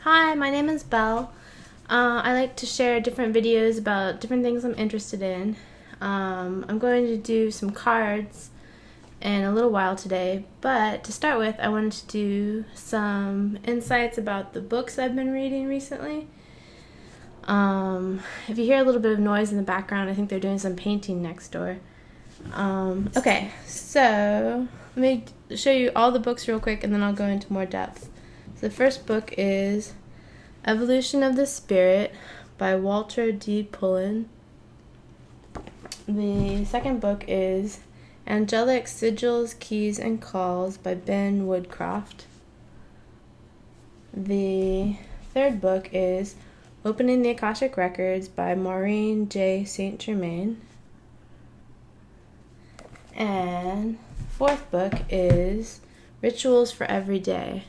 Hi, my name is Belle. I like to share different videos about different things I'm interested in. I'm going to do some cards in a little while today, but to start with, I wanted to do some insights about the books I've been reading recently. If you hear a little bit of noise in the background, I think they're doing some painting next door. Okay, so let me show you all the books real quick and then I'll go into more depth. So the first book is Evolution of the Spirit by Walter D. Pullen. The second book is Angelic Sigils, Keys, and Calls by Ben Woodcroft. The third book is Opening the Akashic Records by Maureen J. St. Germain. And fourth book is Rituals for Every Day.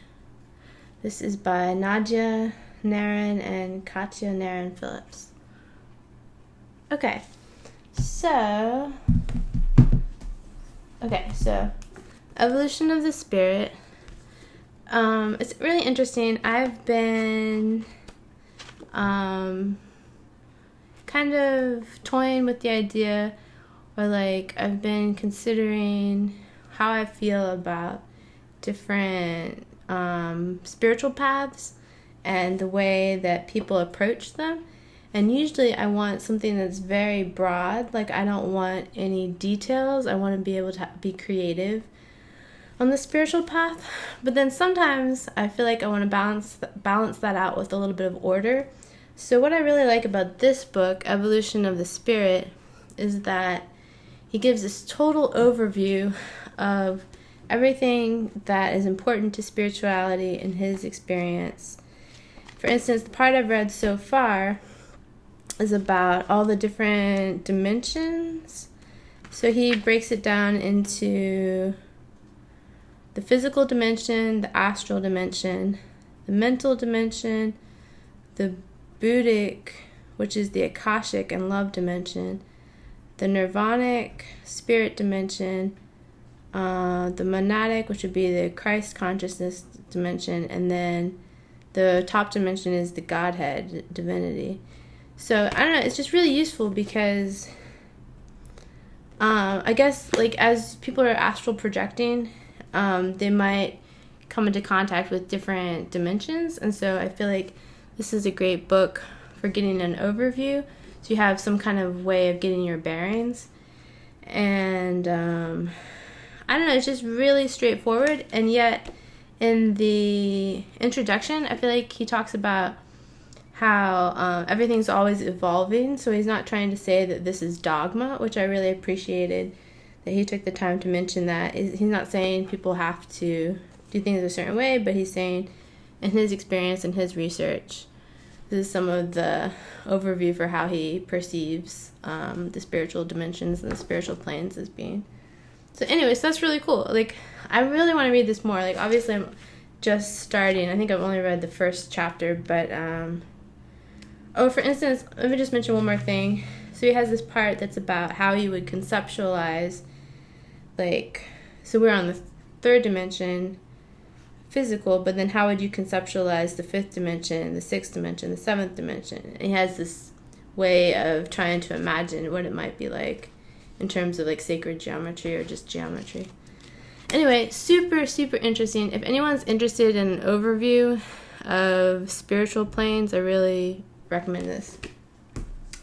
This is by Nadia Naren and Katya Naren Phillips. So Evolution of the Spirit. It's really interesting. I've been kind of toying with the idea, or I've been considering how I feel about different spiritual paths and the way that people approach them. And usually I want something that's very broad. I don't want any details. I want to be able to be creative on the spiritual path. But then sometimes I feel like I want to balance that out with a little bit of order. So what I really like about this book, Evolution of the Spirit, is that he gives this total overview of everything that is important to spirituality in his experience. For instance, the part I've read so far is about all the different dimensions. So he breaks it down into the physical dimension, the astral dimension, the mental dimension, the Buddhic, which is the Akashic and love dimension, the nirvanic spirit dimension, the monadic, which would be the Christ consciousness dimension, and then the top dimension is the Godhead, divinity. So, I don't know, it's just really useful because I guess, as people are astral projecting, they might come into contact with different dimensions, and so I feel like this is a great book for getting an overview, so you have some kind of way of getting your bearings. And I don't know, it's just really straightforward, and yet in the introduction, I feel like he talks about how everything's always evolving, so he's not trying to say that this is dogma, which I really appreciated that he took the time to mention that. He's not saying people have to do things a certain way, but he's saying in his experience and his research, this is some of the overview for how he perceives the spiritual dimensions and the spiritual planes as being. So anyways, that's really cool. I really want to read this more. Obviously I'm just starting. I think I've only read the first chapter, but for instance, let me just mention one more thing. So he has this part that's about how you would conceptualize, so we're on the third dimension, physical, but then how would you conceptualize the fifth dimension, the sixth dimension, the seventh dimension? And he has this way of trying to imagine what it might be like in terms of sacred geometry or just geometry. Anyway, super, super interesting. If anyone's interested in an overview of spiritual planes, I really recommend this.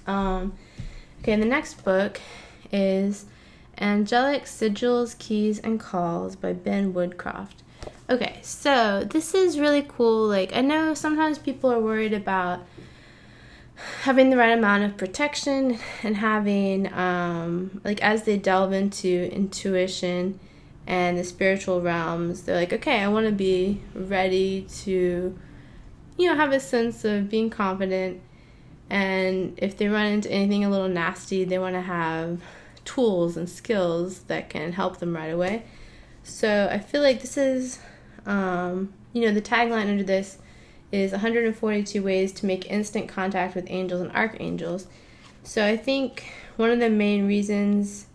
The next book is Angelic Sigils, Keys, and Calls by Ben Woodcroft. Okay, so this is really cool. I know sometimes people are worried about having the right amount of protection and having, as they delve into intuition and the spiritual realms, they're okay, I want to be ready to, have a sense of being confident. And if they run into anything a little nasty, they want to have tools and skills that can help them right away. So I feel like this is, the tagline under this is 142 ways to make instant contact with angels and archangels. So I think one of the main reasons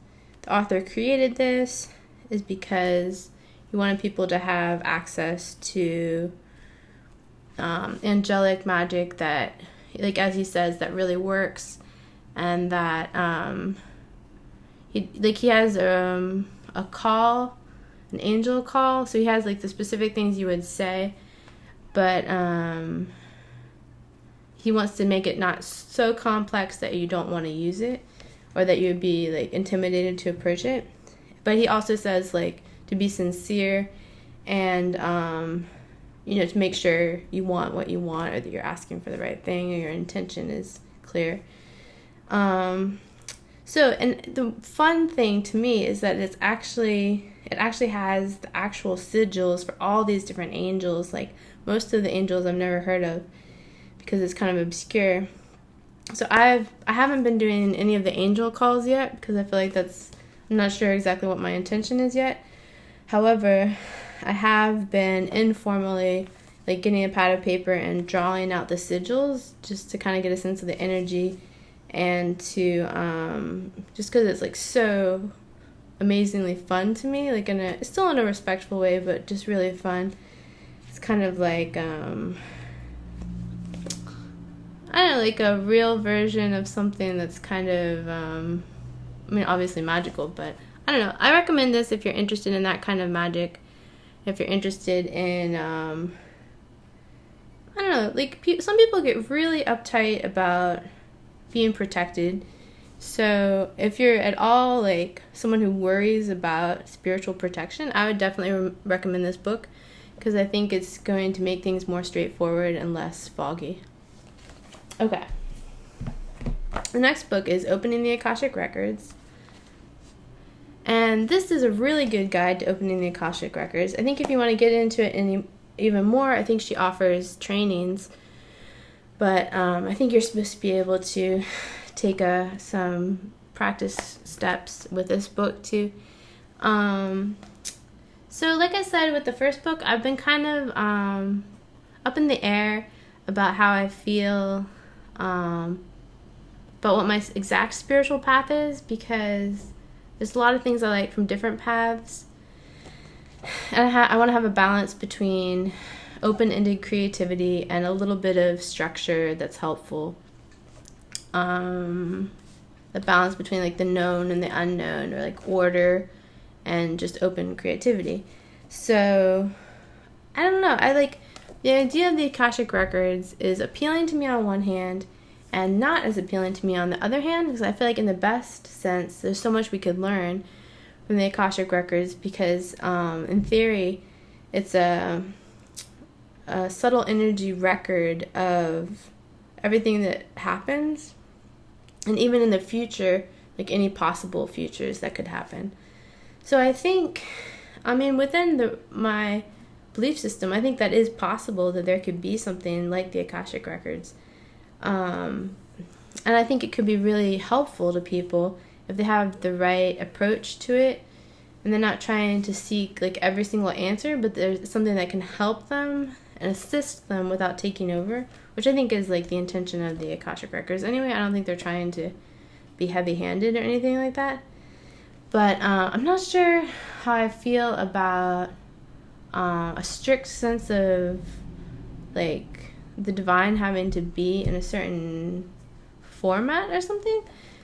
the author created this is because he wanted people to have access to angelic magic that, like as he says, that really works, and that he has a call, an angel call, so he has like the specific things you would say, but he wants to make it not so complex that you don't want to use it, or that you would be like intimidated to approach it. But he also says like to be sincere, and to make sure you want what you want, or that you're asking for the right thing, or your intention is clear. So, and the fun thing to me is that it actually has the actual sigils for all these different angels. Like most of the angels I've never heard of, because it's kind of obscure. So I haven't been doing any of the angel calls yet, because I feel like I'm not sure exactly what my intention is yet. However, I have been informally like getting a pad of paper and drawing out the sigils, just to kind of get a sense of the energy, and to just because it's like so amazingly fun to me, like it's still in a respectful way, but just really fun. It's kind of like I don't know, like a real version of something that's kind of, obviously magical, but I don't know. I recommend this if you're interested in that kind of magic. If you're interested in, I don't know, like some people get really uptight about being protected. So if you're at all like someone who worries about spiritual protection, I would definitely recommend this book, because I think it's going to make things more straightforward and less foggy. Okay. The next book is Opening the Akashic Records. And this is a really good guide to opening the Akashic Records. I think if you want to get into it even more, I think she offers trainings. But I think you're supposed to be able to take some practice steps with this book too. So like I said with the first book, I've been kind of up in the air about how I feel about what my exact spiritual path is, because there's a lot of things I like from different paths, and I want to have a balance between open-ended creativity and a little bit of structure that's helpful. The balance between like the known and the unknown, or like order and just open creativity. So I don't know, I like the idea of the Akashic Records is appealing to me on one hand, and not as appealing to me on the other hand, because I feel like in the best sense, there's so much we could learn from the Akashic Records, because in theory, it's a subtle energy record of everything that happens, and even in the future, like any possible futures that could happen. So I think, within my belief system, I think that is possible, that there could be something like the Akashic Records. And I think it could be really helpful to people if they have the right approach to it, and they're not trying to seek like every single answer, but there's something that can help them and assist them without taking over, which I think is like the intention of the Akashic Records. Anyway, I don't think they're trying to be heavy-handed or anything like that. But I'm not sure how I feel about a strict sense of like the divine having to be in a certain format or something.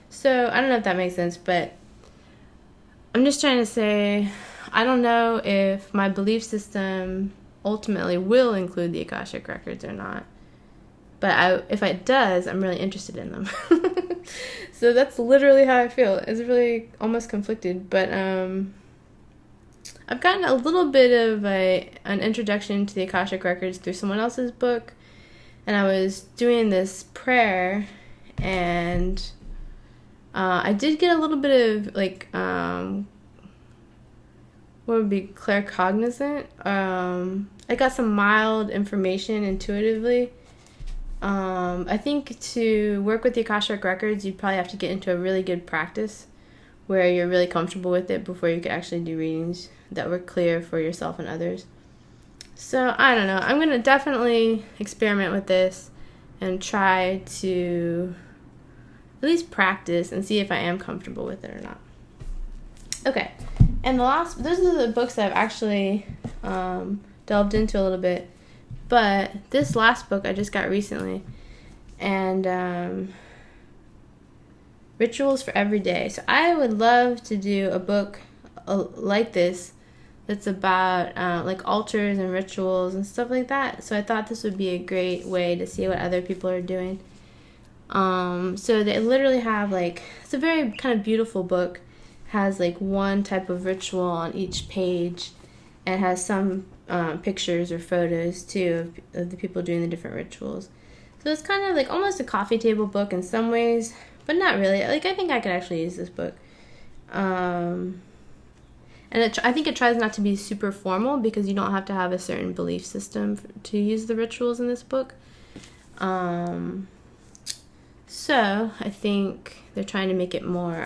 So I don't know if that makes sense, but I'm just trying to say, I don't know if my belief system ultimately will include the Akashic Records or not. But if it does, I'm really interested in them. So that's literally how I feel. It's really almost conflicted, but I've gotten a little bit of an introduction to the Akashic Records through someone else's book, and I was doing this prayer, and I did get a little bit of like what would be claircognizant. I got some mild information intuitively. I think to work with the Akashic Records, you'd probably have to get into a really good practice where you're really comfortable with it before you could actually do readings that were clear for yourself and others. So I don't know. I'm going to definitely experiment with this and try to at least practice and see if I am comfortable with it or not. Okay. And those are the books that I've actually delved into a little bit. But this last book I just got recently, and Rituals for Every Day. So I would love to do a book like this that's about like altars and rituals and stuff like that. So I thought this would be a great way to see what other people are doing. So they literally have like, it's a very kind of beautiful book. Has like one type of ritual on each page, and has some pictures or photos too of the people doing the different rituals. So it's kind of like almost a coffee table book in some ways, but not really. Like, I think I could actually use this book. And I think it tries not to be super formal, because you don't have to have a certain belief system to use the rituals in this book. So I think they're trying to make it more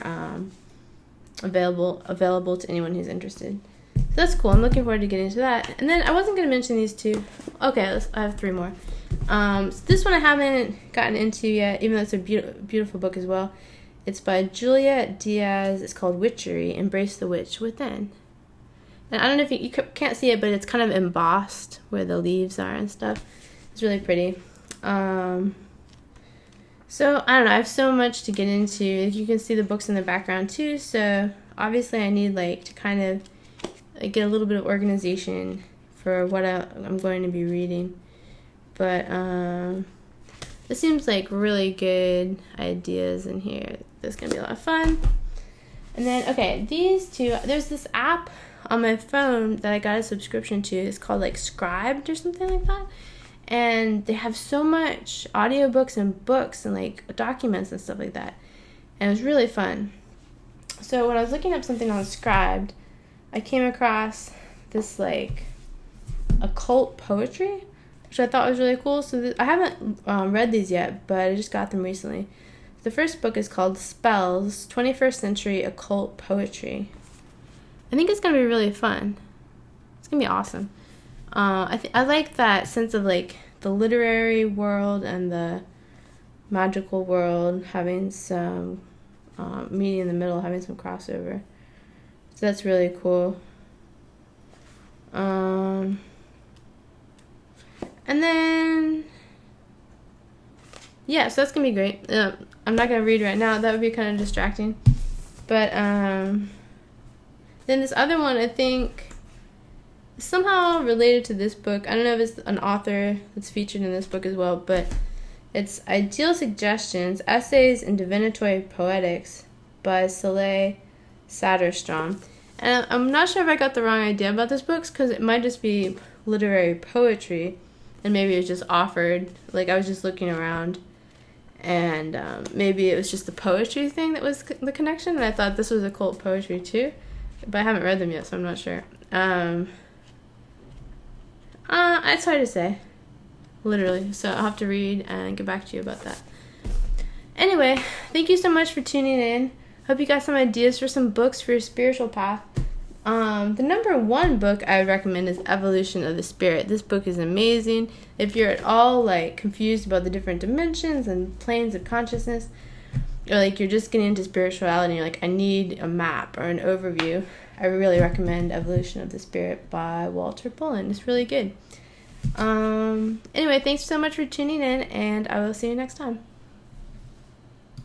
available to anyone who's interested. So that's cool. I'm looking forward to getting into that. And then I wasn't going to mention these two. Okay, I have 3 more. So this one I haven't gotten into yet, even though it's a beautiful book as well. It's by Julia Diaz. It's called Witchery, Embrace the Witch Within. And I don't know if you can't see it, but it's kind of embossed where the leaves are and stuff. It's really pretty. So, I don't know, I have so much to get into. You can see the books in the background too, so obviously I need like to kind of get a little bit of organization for what I'm going to be reading. But this seems like really good ideas in here. This is going to be a lot of fun. And then, okay, these two, there's this app on my phone that I got a subscription to. It's called like Scribed or something like that. And they have so much audiobooks and books and like documents and stuff like that. And it was really fun. So when I was looking up something on Scribed, I came across this like occult poetry, which I thought was really cool. So I haven't read these yet, but I just got them recently. The first book is called Spells, 21st Century Occult Poetry. I think it's going to be really fun. It's going to be awesome. I like that sense of like the literary world and the magical world having some meeting in the middle, having some crossover. So that's really cool. And then yeah, so that's gonna be great. I'm not gonna read right now. That would be kind of distracting. But then this other one, I think, somehow related to this book. I don't know if it's an author that's featured in this book as well, but it's Ideal Suggestions, Essays in Divinatory Poetics by Soleil Satterstrom. And I'm not sure if I got the wrong idea about this book, because it might just be literary poetry, and maybe it was just offered. Like, I was just looking around, and maybe it was just the poetry thing that was the connection, and I thought this was occult poetry too. But I haven't read them yet, so I'm not sure. It's hard to say, literally. So I'll have to read and get back to you about that. Anyway, thank you so much for tuning in. Hope you got some ideas for some books for your spiritual path. The number 1 book I would recommend is Evolution of the Spirit. This book is amazing. If you're at all like confused about the different dimensions and planes of consciousness, or like you're just getting into spirituality and you're like, I need a map or an overview, I really recommend Evolution of the Spirit by Walter Pullen. It's really good. Anyway, thanks so much for tuning in, and I will see you next time.